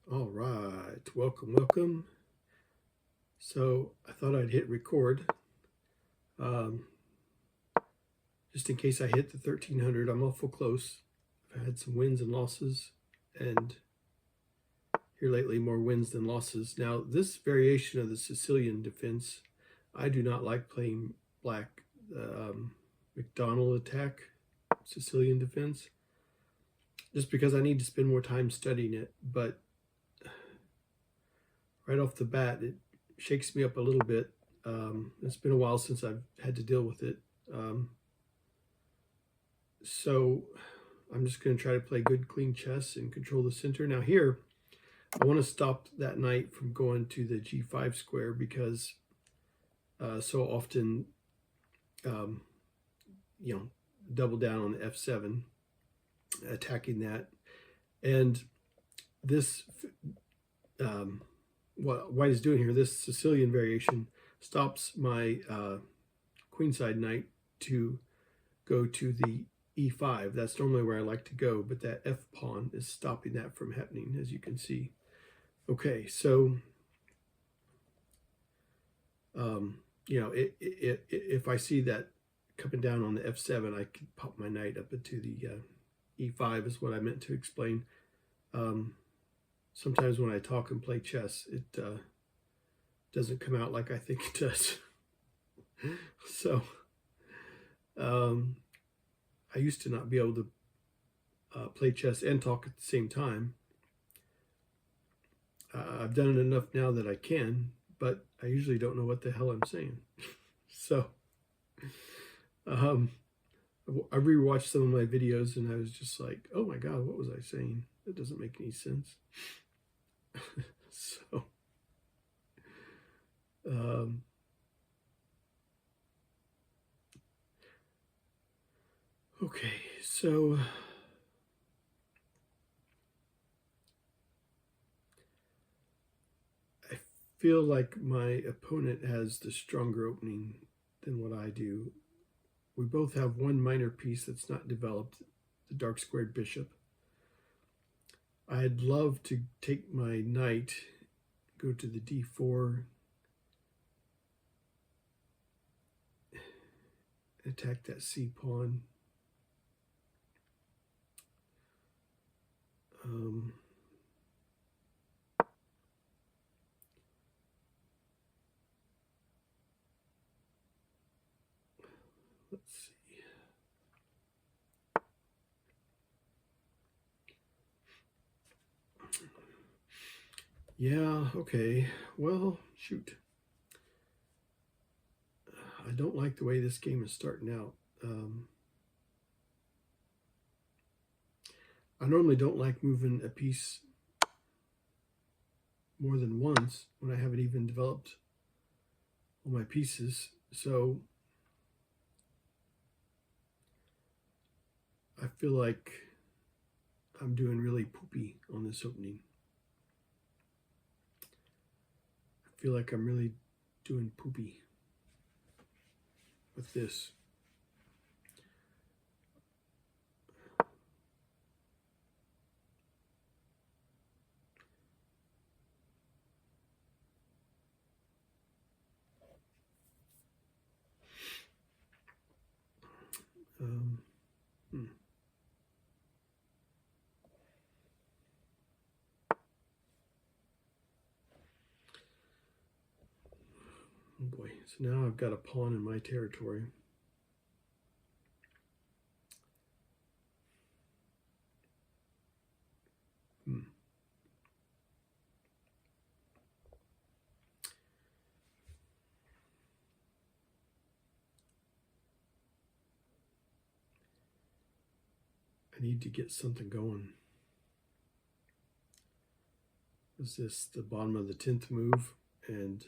All right, welcome. So I thought I'd hit record, um, just in case I hit the 1300. I'm awful close. I've had some wins and losses, and here lately more wins than losses. Now this variation of the Sicilian defense, I do not like playing black. McDonald attack, Sicilian defense, just because I need to spend more time studying it. But right off the bat, it shakes me up a little bit. It's been a while since I've had to deal with it. So I'm just going to try to play good, clean chess and control the center. Now here, I want to stop that knight from going to the g5 square because so often, um, double down on the f7, attacking that. And this, what White is doing here, this Sicilian variation stops my queenside knight to go to the e5. That's normally where I like to go, but that f pawn is stopping that from happening, as you can see. Okay, so if I see that coming down on the f7, I can pop my knight up into the e5 is what I meant to explain. Sometimes when I talk and play chess, it doesn't come out like I think it does. So I used to not be able to play chess and talk at the same time. I've done it enough now that I can, but I usually don't know what the hell I'm saying. So I rewatched some of my videos and I was just like, oh my God, what was I saying? That doesn't make any sense. So, okay, so I feel like my opponent has the stronger opening than what I do. We both have one minor piece that's not developed, the dark squared bishop. I'd love to take my knight, go to the d4, attack that c pawn. Let's see. Yeah, okay. Well, shoot. I don't like the way this game is starting out. I normally don't like moving a piece more than once when I haven't even developed all my pieces. So I feel like I'm doing really poopy on this opening. I feel like I'm really doing poopy with this. Oh boy, so now I've got a pawn in my territory. I need to get something going. Is this the bottom of the 10th move? And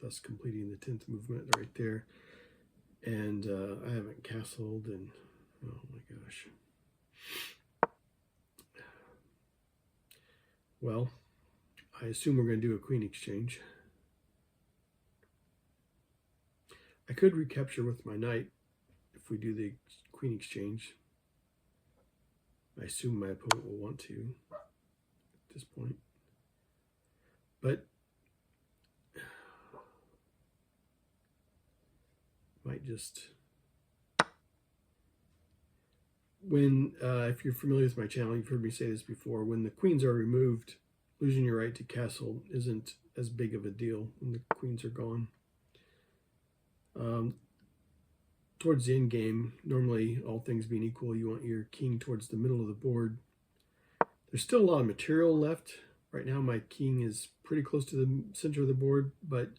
thus completing the 10th movement right there. And I haven't castled, and oh my gosh. Well, I assume we're going to do a queen exchange. I could recapture with my knight if we do the queen exchange. I assume my opponent will want to. this point. But might just, when, if you're familiar with my channel, you've heard me say this before, when the queens are removed, losing your right to castle isn't as big of a deal when the queens are gone. Towards the end game, normally, all things being equal, you want your king towards the middle of the board. There's still a lot of material left. Right now, my king is pretty close to the center of the board, but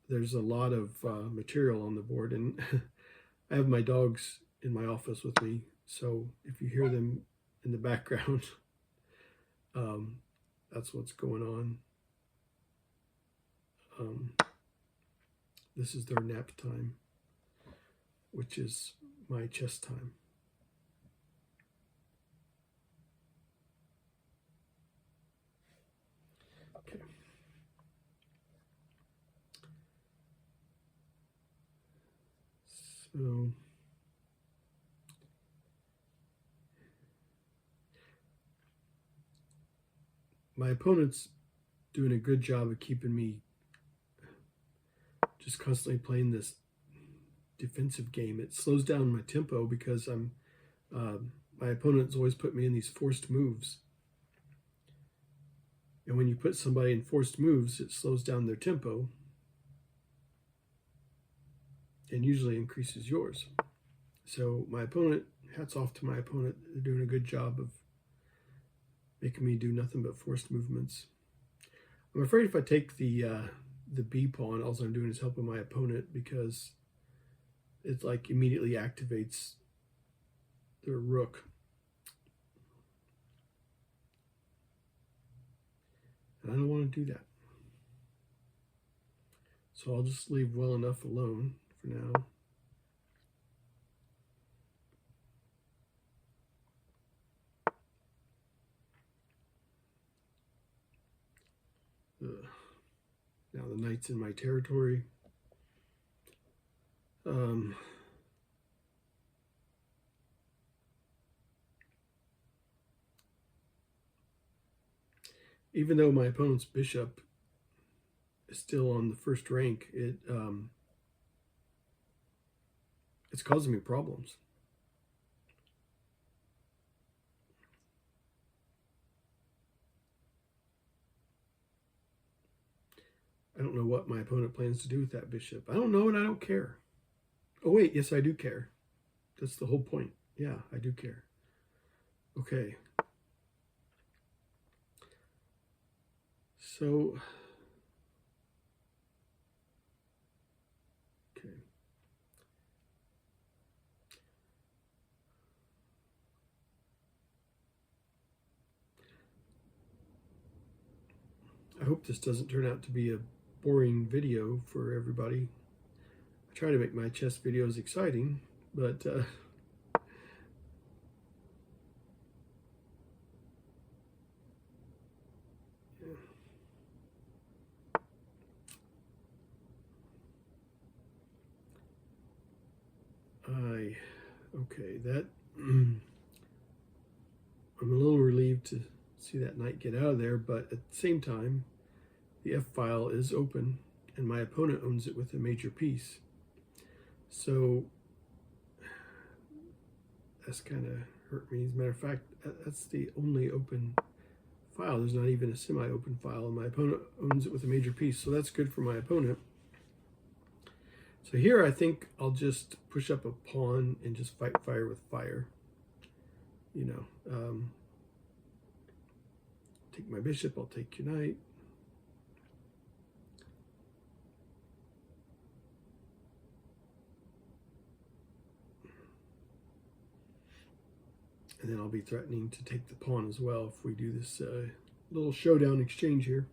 there's a lot of material on the board, and I have my dogs in my office with me, so if you hear them in the background, that's what's going on. This is their nap time, which is my chess time. Okay. So my opponent's doing a good job of keeping me just constantly playing this defensive game. It slows down my tempo because my opponent's always put me in these forced moves. And when you put somebody in forced moves, it slows down their tempo and usually increases yours. So my opponent, hats off to my opponent, they're doing a good job of making me do nothing but forced movements. I'm afraid if I take the B pawn, all I'm doing is helping my opponent, because it like immediately activates their rook. And I don't want to do that. So I'll just leave well enough alone for now. Now the knight's in my territory. Even though my opponent's bishop is still on the first rank, it's causing me problems. I don't know what my opponent plans to do with that bishop. I don't know, and I don't care. Oh, wait, yes, I do care. That's the whole point. Yeah, I do care. Okay. So, okay. I hope this doesn't turn out to be a boring video for everybody. I try to make my chess videos exciting, but okay, that I'm a little relieved to see that knight get out of there, but at the same time, the F file is open, and my opponent owns it with a major piece. So that's kind of hurt me. As a matter of fact, that's the only open file. There's not even a semi-open file, and my opponent owns it with a major piece, so that's good for my opponent. So here I think I'll just push up a pawn and just fight fire with fire. You know, take my bishop, I'll take your knight. And then I'll be threatening to take the pawn as well if we do this little showdown exchange here.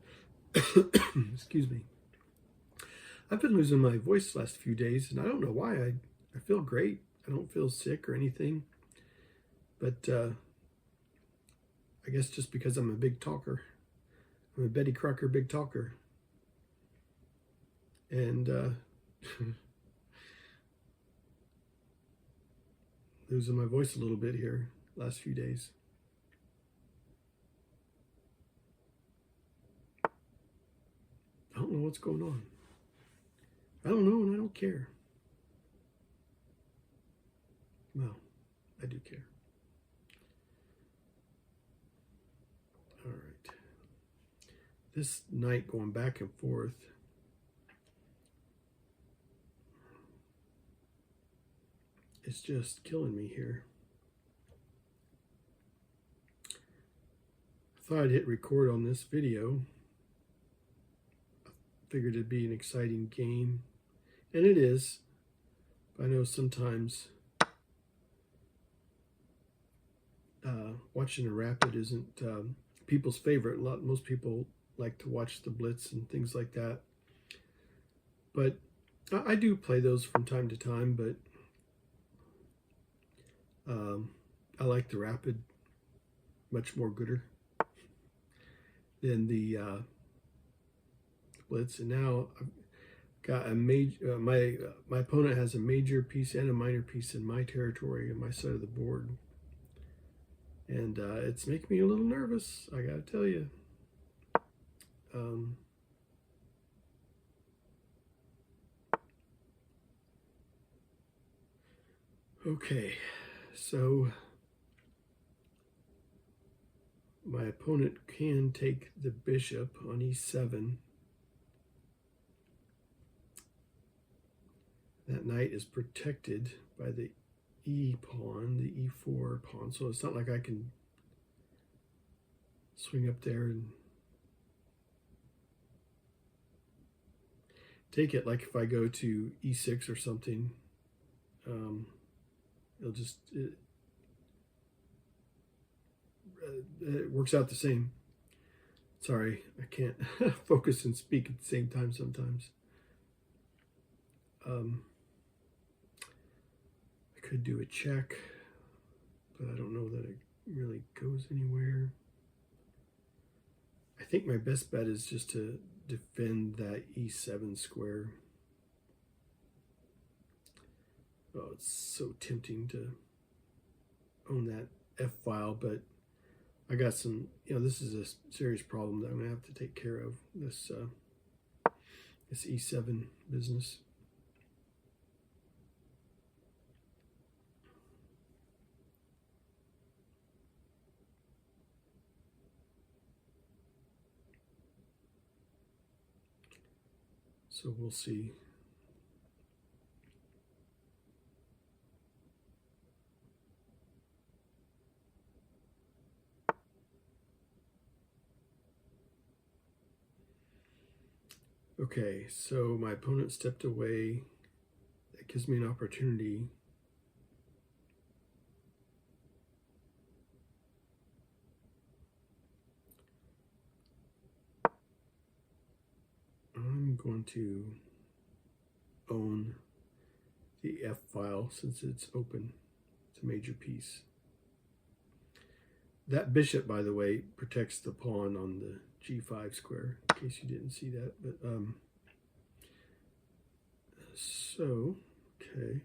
Excuse me. I've been losing my voice the last few days, and I don't know why. I feel great. I don't feel sick or anything. But I guess just because I'm a big talker. I'm a Betty Crocker big talker. And losing my voice a little bit here last few days. what's going on. I don't know, and I don't care. Well, I do care. All right. This knight going back and forth. It's just killing me here. I thought I'd hit record on this video. I figured it'd be an exciting game, and it is. I know sometimes watching a rapid isn't people's favorite. Most people like to watch the blitz and things like that. But I do play those from time to time, but I like the rapid much more gooder than the blitz. And now I've got a major, my opponent has a major piece and a minor piece in my territory on my side of the board. And it's making me a little nervous, I gotta tell you. Okay, so my opponent can take the bishop on e7. That knight is protected by the e pawn, the e4 pawn, so it's not like I can swing up there and take it. Like if I go to e6 or something, it'll just it works out the same. Sorry, I can't focus and speak at the same time sometimes. I could do a check, but I don't know that it really goes anywhere. I think my best bet is just to defend that e7 square. Oh, it's so tempting to own that F file, but I got some, this is a serious problem that I'm gonna have to take care of, this e7 business. So we'll see. Okay, so my opponent stepped away. That gives me an opportunity. I'm going to own the F file since it's open. It's a major piece. That bishop, by the way, protects the pawn on the g5 square, in case you didn't see that. But so, okay.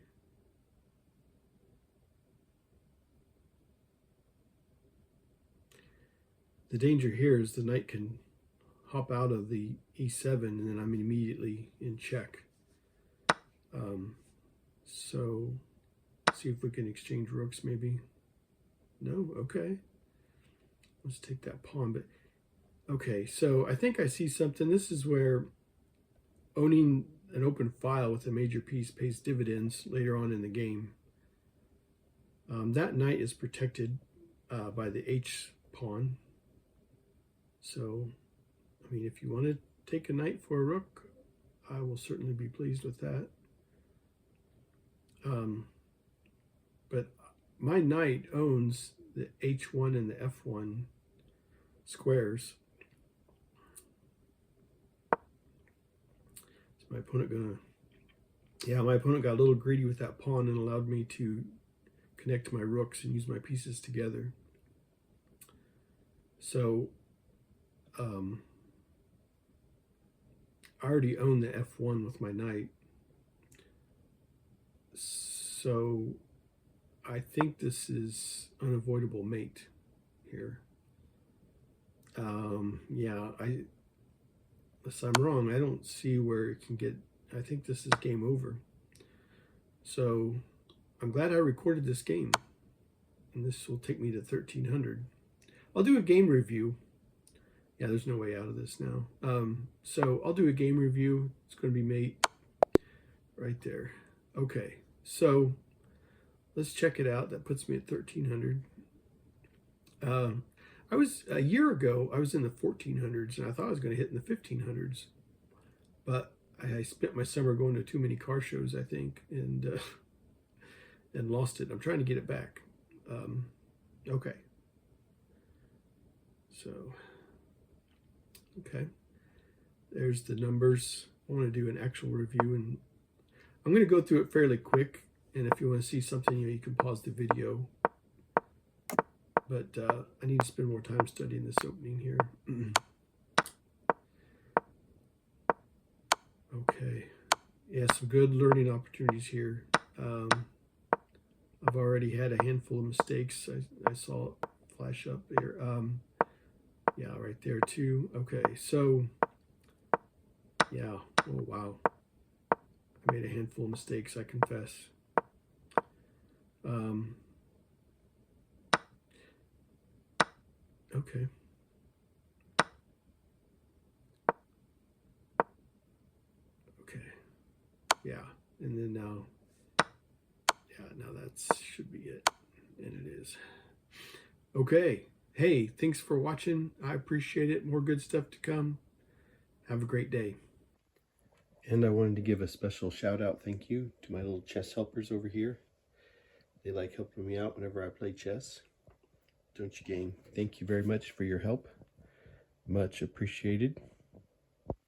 The danger here is the knight can hop out of the e7 and then I'm immediately in check. So see if we can exchange rooks maybe. No, okay. Let's take that pawn, but okay, so I think I see something. This is where owning an open file with a major piece pays dividends later on in the game. That knight is protected by the H pawn. So, I mean, if you want to take a knight for a rook, I will certainly be pleased with that. But my knight owns the H1 and the F1 squares. Is my opponent gonna... Yeah, my opponent got a little greedy with that pawn and allowed me to connect my rooks and use my pieces together. So, I already own the F1 with my knight. So I think this is unavoidable mate here. Yeah, unless I'm wrong, I don't see where it can get, I think this is game over. So I'm glad I recorded this game, and this will take me to 1300. I'll do a game review. Yeah, there's no way out of this now. So I'll do a game review. It's going to be mate right there. Okay, so let's check it out. That puts me at 1300. I was, a year ago, I was in the 1400s, and I thought I was going to hit in the 1500s. But I spent my summer going to too many car shows, I think, and lost it. I'm trying to get it back. Okay. So, okay. There's the numbers. I want to do an actual review, and I'm going to go through it fairly quick. And if you want to see something, you can pause the video. But I need to spend more time studying this opening here. Okay. Yeah, some good learning opportunities here. I've already had a handful of mistakes. I saw it flash up there. Yeah, right there too. Okay, so yeah. Oh, wow. I made a handful of mistakes, I confess. Okay. Okay. Yeah, and then now, yeah, now that should be it, and it is. Okay. Hey, thanks for watching. I appreciate it. More good stuff to come. Have a great day. And I wanted to give a special shout out thank you to my little chess helpers over here. They like helping me out whenever I play chess. Don't you, gang? Thank you very much for your help. Much appreciated.